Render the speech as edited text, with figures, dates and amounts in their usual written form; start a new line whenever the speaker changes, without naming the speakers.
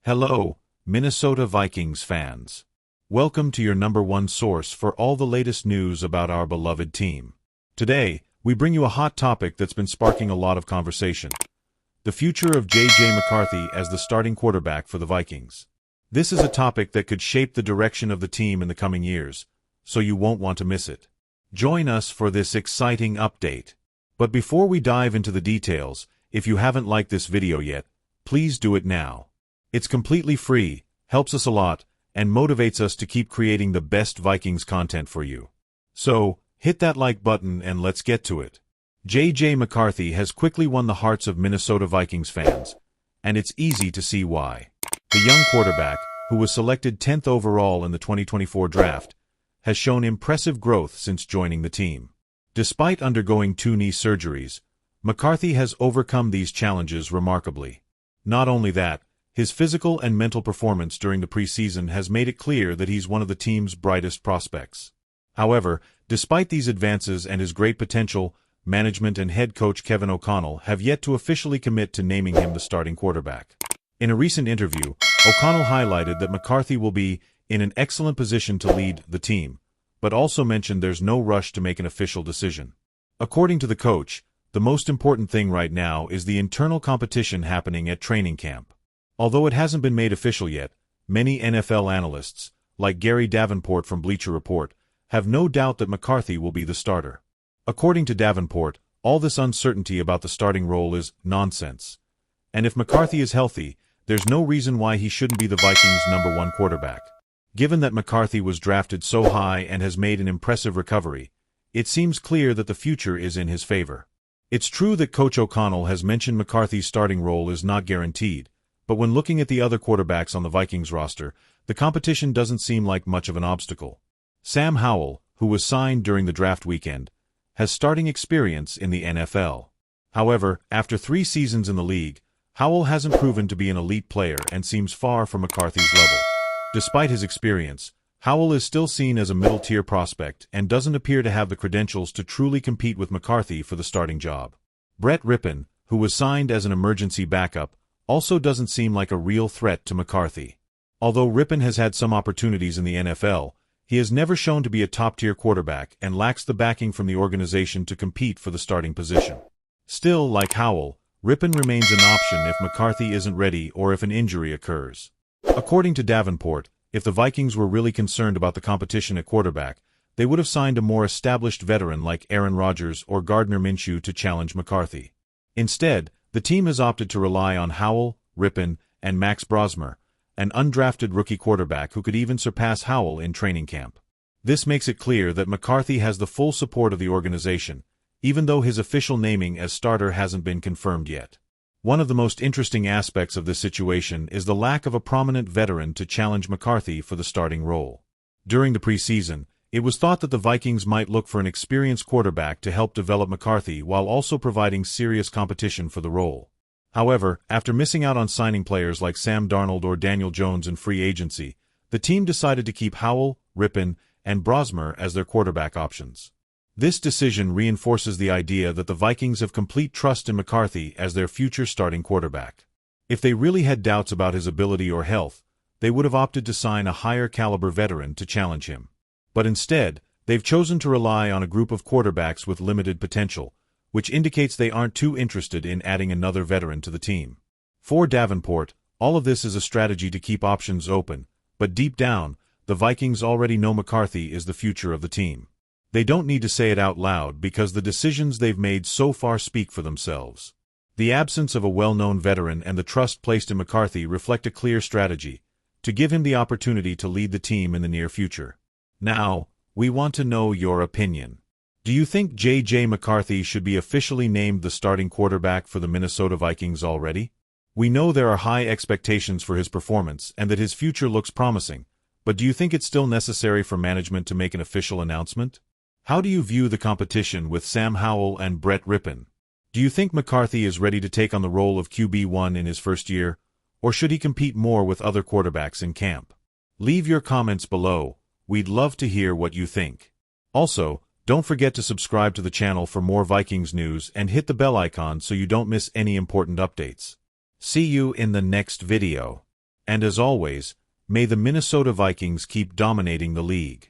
Hello, Minnesota Vikings fans. Welcome to your #1 source for all the latest news about our beloved team. Today, we bring you a hot topic that's been sparking a lot of conversation: the future of J.J. McCarthy as the starting quarterback for the Vikings. This is a topic that could shape the direction of the team in the coming years, so you won't want to miss it. Join us for this exciting update. But before we dive into the details, if you haven't liked this video yet, please do it now. It's completely free, helps us a lot, and motivates us to keep creating the best Vikings content for you. So, hit that like button and let's get to it. J.J. McCarthy has quickly won the hearts of Minnesota Vikings fans, and it's easy to see why. The young quarterback, who was selected 10th overall in the 2024 draft, has shown impressive growth since joining the team. Despite undergoing 2 knee surgeries, McCarthy has overcome these challenges remarkably. Not only that, his physical and mental performance during the preseason has made it clear that he's one of the team's brightest prospects. However, despite these advances and his great potential, management and head coach Kevin O'Connell have yet to officially commit to naming him the starting quarterback. In a recent interview, O'Connell highlighted that McCarthy will be in an excellent position to lead the team, but also mentioned there's no rush to make an official decision. According to the coach, the most important thing right now is the internal competition happening at training camp. Although it hasn't been made official yet, many NFL analysts, like Gary Davenport from Bleacher Report, have no doubt that McCarthy will be the starter. According to Davenport, all this uncertainty about the starting role is nonsense. And if McCarthy is healthy, there's no reason why he shouldn't be the Vikings' #1 quarterback. Given that McCarthy was drafted so high and has made an impressive recovery, it seems clear that the future is in his favor. It's true that Coach O'Connell has mentioned McCarthy's starting role is not guaranteed, but when looking at the other quarterbacks on the Vikings roster, the competition doesn't seem like much of an obstacle. Sam Howell, who was signed during the draft weekend, has starting experience in the NFL. However, after 3 seasons in the league, Howell hasn't proven to be an elite player and seems far from McCarthy's level. Despite his experience, Howell is still seen as a middle-tier prospect and doesn't appear to have the credentials to truly compete with McCarthy for the starting job. Brett Rypien, who was signed as an emergency backup, also doesn't seem like a real threat to McCarthy. Although Rypien has had some opportunities in the NFL, he has never shown to be a top-tier quarterback and lacks the backing from the organization to compete for the starting position. Still, like Howell, Rypien remains an option if McCarthy isn't ready or if an injury occurs. According to Davenport, if the Vikings were really concerned about the competition at quarterback, they would have signed a more established veteran like Aaron Rodgers or Gardner Minshew to challenge McCarthy. Instead, the team has opted to rely on Howell, Rypien, and Max Brosmer, an undrafted rookie quarterback who could even surpass Howell in training camp. This makes it clear that McCarthy has the full support of the organization, even though his official naming as starter hasn't been confirmed yet. One of the most interesting aspects of this situation is the lack of a prominent veteran to challenge McCarthy for the starting role. During the preseason, it was thought that the Vikings might look for an experienced quarterback to help develop McCarthy while also providing serious competition for the role. However, after missing out on signing players like Sam Darnold or Daniel Jones in free agency, the team decided to keep Howell, Rypien, and Brosmer as their quarterback options. This decision reinforces the idea that the Vikings have complete trust in McCarthy as their future starting quarterback. If they really had doubts about his ability or health, they would have opted to sign a higher-caliber veteran to challenge him. But instead, they've chosen to rely on a group of quarterbacks with limited potential, which indicates they aren't too interested in adding another veteran to the team. For Davenport, all of this is a strategy to keep options open, but deep down, the Vikings already know McCarthy is the future of the team. They don't need to say it out loud because the decisions they've made so far speak for themselves. The absence of a well-known veteran and the trust placed in McCarthy reflect a clear strategy, to give him the opportunity to lead the team in the near future. Now, we want to know your opinion. Do you think J.J. McCarthy should be officially named the starting quarterback for the Minnesota Vikings already? We know there are high expectations for his performance and that his future looks promising, but do you think it's still necessary for management to make an official announcement? How do you view the competition with Sam Howell and Brett Rypien? Do you think McCarthy is ready to take on the role of QB1 in his first year, or should he compete more with other quarterbacks in camp? Leave your comments below. We'd love to hear what you think. Also, don't forget to subscribe to the channel for more Vikings news and hit the bell icon so you don't miss any important updates. See you in the next video. And as always, may the Minnesota Vikings keep dominating the league.